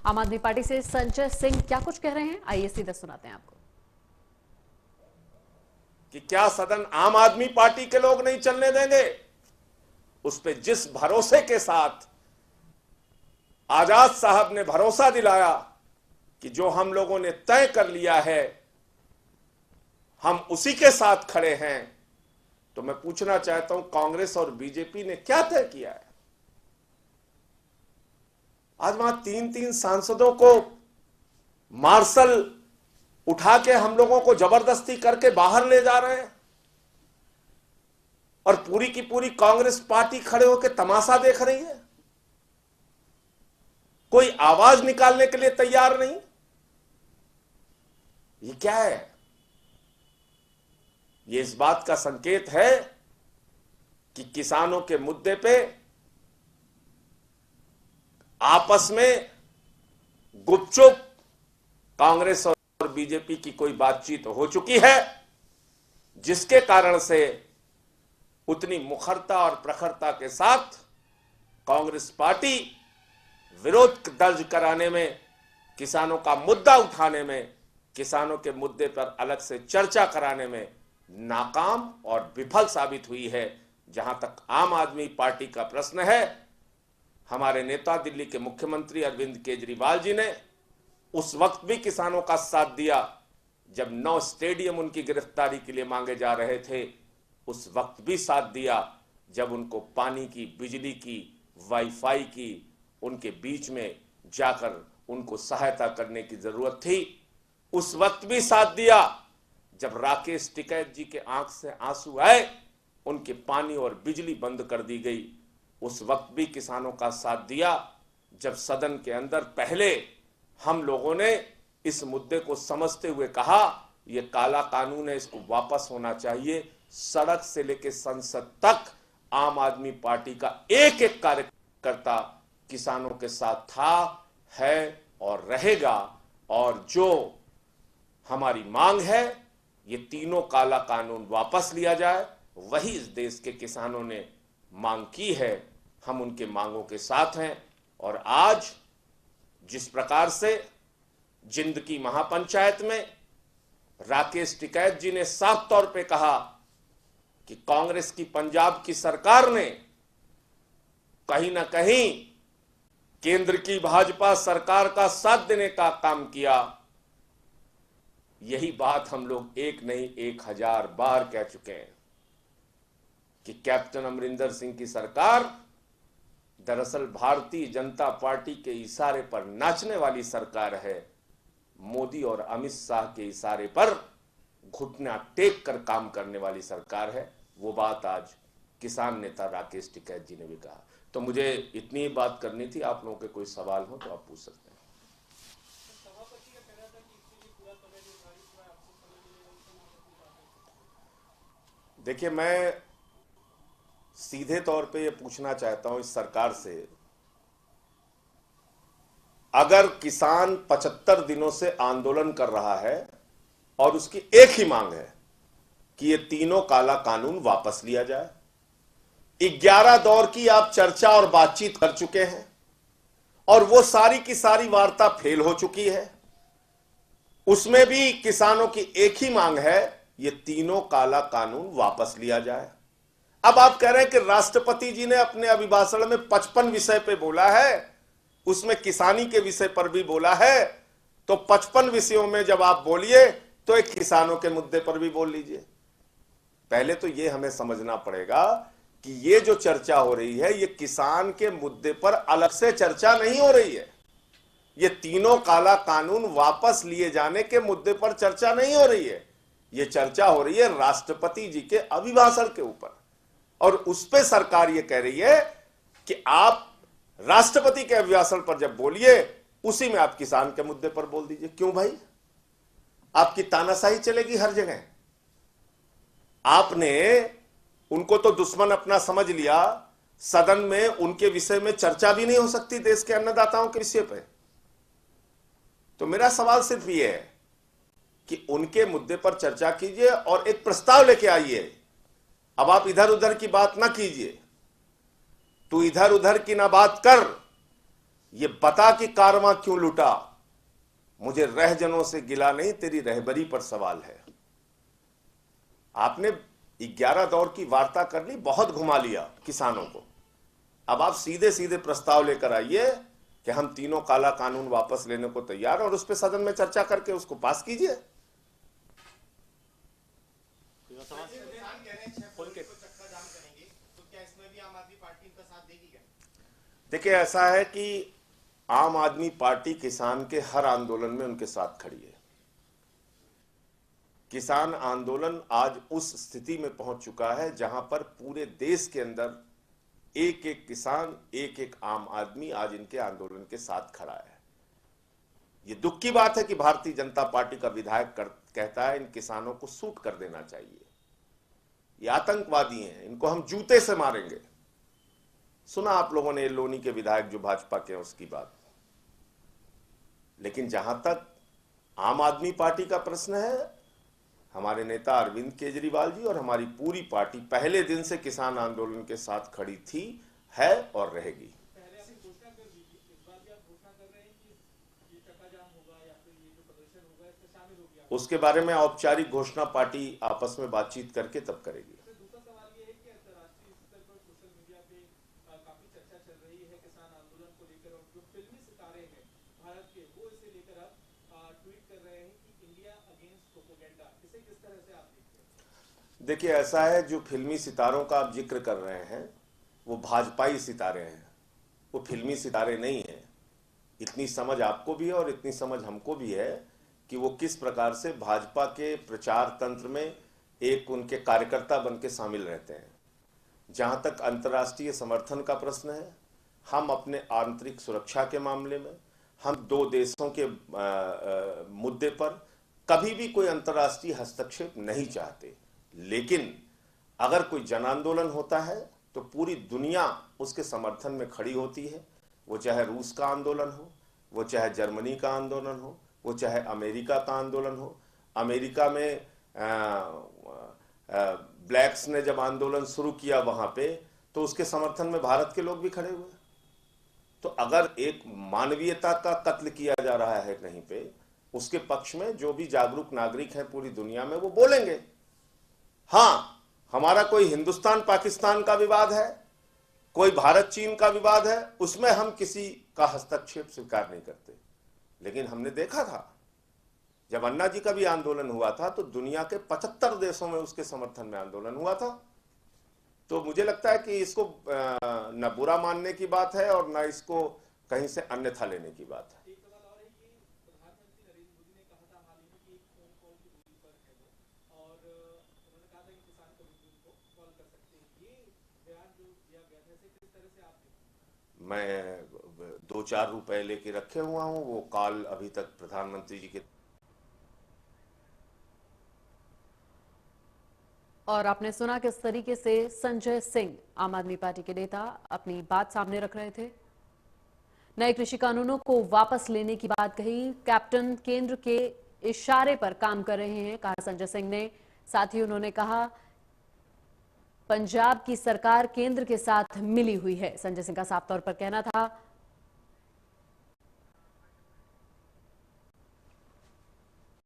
आम आदमी पार्टी से संजय सिंह क्या कुछ कह रहे हैं, आइए सीधे सुनाते हैं आपको। कि क्या सदन आम आदमी पार्टी के लोग नहीं चलने देंगे? उस पे जिस भरोसे के साथ आजाद साहब ने भरोसा दिलाया कि जो हम लोगों ने तय कर लिया है हम उसी के साथ खड़े हैं, तो मैं पूछना चाहता हूं कांग्रेस और बीजेपी ने क्या तय किया है? आज वहां 3-3 सांसदों को मार्शल उठा के हम लोगों को जबरदस्ती करके बाहर ले जा रहे हैं और पूरी की पूरी कांग्रेस पार्टी खड़े होकर तमाशा देख रही है। कोई आवाज निकालने के लिए तैयार नहीं। ये क्या है? ये इस बात का संकेत है कि किसानों के मुद्दे पे आपस में गुपचुप कांग्रेस और बीजेपी की कोई बातचीत हो चुकी है, जिसके कारण से उतनी मुखरता और प्रखरता के साथ कांग्रेस पार्टी विरोध दर्ज कराने में, किसानों का मुद्दा उठाने में, किसानों के मुद्दे पर अलग से चर्चा कराने में नाकाम और विफल साबित हुई है। जहां तक आम आदमी पार्टी का प्रश्न है, हमारे नेता दिल्ली के मुख्यमंत्री अरविंद केजरीवाल जी ने उस वक्त भी किसानों का साथ दिया जब 9 स्टेडियम उनकी गिरफ्तारी के लिए मांगे जा रहे थे। उस वक्त भी साथ दिया जब उनको पानी की, बिजली की, वाईफाई की, उनके बीच में जाकर उनको सहायता करने की जरूरत थी। उस वक्त भी साथ दिया जब राकेश टिकैत जी के आंख से आंसू आए, उनके पानी और बिजली बंद कर दी गई। उस वक्त भी किसानों का साथ दिया जब सदन के अंदर पहले हम लोगों ने इस मुद्दे को समझते हुए कहा यह काला कानून है, इसको वापस होना चाहिए। सड़क से लेकर संसद तक आम आदमी पार्टी का एक एक कार्यकर्ता किसानों के साथ था, है और रहेगा। और जो हमारी मांग है, ये तीनों काला कानून वापस लिया जाए, वही इस देश के किसानों ने मांग की है। हम उनके मांगों के साथ हैं। और आज जिस प्रकार से जिंद की महापंचायत में राकेश टिकैत जी ने साफ तौर पे कहा कि कांग्रेस की पंजाब की सरकार ने कहीं ना कहीं केंद्र की भाजपा सरकार का साथ देने का काम किया, यही बात हम लोग एक नहीं 1000 बार कह चुके हैं कि कैप्टन अमरिंदर सिंह की सरकार दरअसल भारतीय जनता पार्टी के इशारे पर नाचने वाली सरकार है। मोदी और अमित शाह के इशारे पर घुटना टेक कर काम करने वाली सरकार है। वो बात आज किसान नेता राकेश टिकैत जी ने भी कहा। तो मुझे इतनी ही बात करनी थी। आप लोगों के कोई सवाल हो तो आप पूछ सकते हैं। देखिए, मैं सीधे तौर पे ये पूछना चाहता हूं इस सरकार से, अगर किसान 75 दिनों से आंदोलन कर रहा है और उसकी एक ही मांग है कि ये तीनों काला कानून वापस लिया जाए, 11 दौर की आप चर्चा और बातचीत कर चुके हैं और वो सारी की सारी वार्ता फेल हो चुकी है, उसमें भी किसानों की एक ही मांग है ये तीनों काला कानून वापस लिया जाए। अब आप कह रहे हैं कि राष्ट्रपति जी ने अपने अभिभाषण में 55 विषय पे बोला है, उसमें किसानी के विषय पर भी बोला है, तो 55 विषयों में जब आप बोलिए तो एक किसानों के मुद्दे पर भी बोल लीजिए। पहले तो ये हमें समझना पड़ेगा कि ये जो चर्चा हो रही है ये किसान के मुद्दे पर अलग से चर्चा नहीं हो रही है। ये तीनों काला कानून वापस लिए जाने के मुद्दे पर चर्चा नहीं हो रही है। ये चर्चा हो रही है राष्ट्रपति जी के अभिभाषण के ऊपर, और उस पे सरकार ये कह रही है कि आप राष्ट्रपति के अभिभाषण पर जब बोलिए उसी में आप किसान के मुद्दे पर बोल दीजिए। क्यों भाई? आपकी तानाशाही चलेगी हर जगह। आपने उनको तो दुश्मन अपना समझ लिया, सदन में उनके विषय में चर्चा भी नहीं हो सकती देश के अन्नदाताओं के विषय पे। तो मेरा सवाल सिर्फ ये है कि उनके मुद्दे पर चर्चा कीजिए और एक प्रस्ताव लेके आइए। अब आप इधर उधर की बात ना कीजिए, तू इधर उधर की ना बात कर, ये बता कि कारवां क्यों लुटा, मुझे रहजनों से गिला नहीं, तेरी रहबरी पर सवाल है। आपने 11 दौर की वार्ता कर ली, बहुत घुमा लिया किसानों को। अब आप सीधे सीधे प्रस्ताव लेकर आइए कि हम तीनों काला कानून वापस लेने को तैयार, और उस पर सदन में चर्चा करके उसको पास कीजिए। देखिए, ऐसा है कि आम आदमी पार्टी किसान के हर आंदोलन में उनके साथ खड़ी है। किसान आंदोलन आज उस स्थिति में पहुंच चुका है जहां पर पूरे देश के अंदर एक एक किसान, एक एक आम आदमी आज इनके आंदोलन के साथ खड़ा है। ये दुख की बात है कि भारतीय जनता पार्टी का विधायक कहता है इन किसानों को सूट कर देना चाहिए, ये आतंकवादी हैं, इनको हम जूते से मारेंगे। सुना आप लोगों ने लोनी के विधायक जो भाजपा के हैं उसकी बात। लेकिन जहां तक आम आदमी पार्टी का प्रश्न है, हमारे नेता अरविंद केजरीवाल जी और हमारी पूरी पार्टी पहले दिन से किसान आंदोलन के साथ खड़ी थी, है और रहेगी। उसके बारे में औपचारिक घोषणा पार्टी आपस में बातचीत करके तब करेगी। देखिए, ऐसा है, जो फिल्मी सितारों का आप जिक्र कर रहे हैं वो भाजपाई सितारे हैं, वो फिल्मी सितारे नहीं हैं। इतनी समझ आपको भी है और इतनी समझ हमको भी है कि वो किस प्रकार से भाजपा के प्रचार तंत्र में एक उनके कार्यकर्ता बन के शामिल रहते हैं। जहां तक अंतर्राष्ट्रीय समर्थन का प्रश्न है, हम अपने आंतरिक सुरक्षा के मामले में, हम दो देशों के मुद्दे पर कभी भी कोई अंतर्राष्ट्रीय हस्तक्षेप नहीं चाहते। लेकिन अगर कोई जन आंदोलन होता है तो पूरी दुनिया उसके समर्थन में खड़ी होती है। वो चाहे रूस का आंदोलन हो, वो चाहे जर्मनी का आंदोलन हो, वो चाहे अमेरिका का आंदोलन हो। अमेरिका में ब्लैक्स ने जब आंदोलन शुरू किया वहां पे, तो उसके समर्थन में भारत के लोग भी खड़े हुए। तो अगर एक मानवीयता का कत्ल किया जा रहा है कहीं पे, उसके पक्ष में जो भी जागरूक नागरिक हैं पूरी दुनिया में, वो बोलेंगे। हां, हमारा कोई हिंदुस्तान पाकिस्तान का विवाद है, कोई भारत चीन का विवाद है, उसमें हम किसी का हस्तक्षेप स्वीकार नहीं करते। लेकिन हमने देखा था जब अन्ना जी का भी आंदोलन हुआ था तो दुनिया के 75 देशों में उसके समर्थन में आंदोलन हुआ था। तो मुझे लगता है कि इसको न बुरा मानने की बात है और न इसको कहीं से अन्यथा लेने की बात है। मैं 2-4 रुपए लेके रखे हुआ हूं, वो कॉल अभी तक प्रधानमंत्री जी के। और आपने सुना किस तरीके से संजय सिंह, आम आदमी पार्टी के नेता, अपनी बात सामने रख रहे थे। नए कृषि कानूनों को वापस लेने की बात कही। कैप्टन केंद्र के इशारे पर काम कर रहे हैं, कहा संजय सिंह ने। साथ ही उन्होंने कहा पंजाब की सरकार केंद्र के साथ मिली हुई है। संजय सिंह का साफ तौर पर कहना था।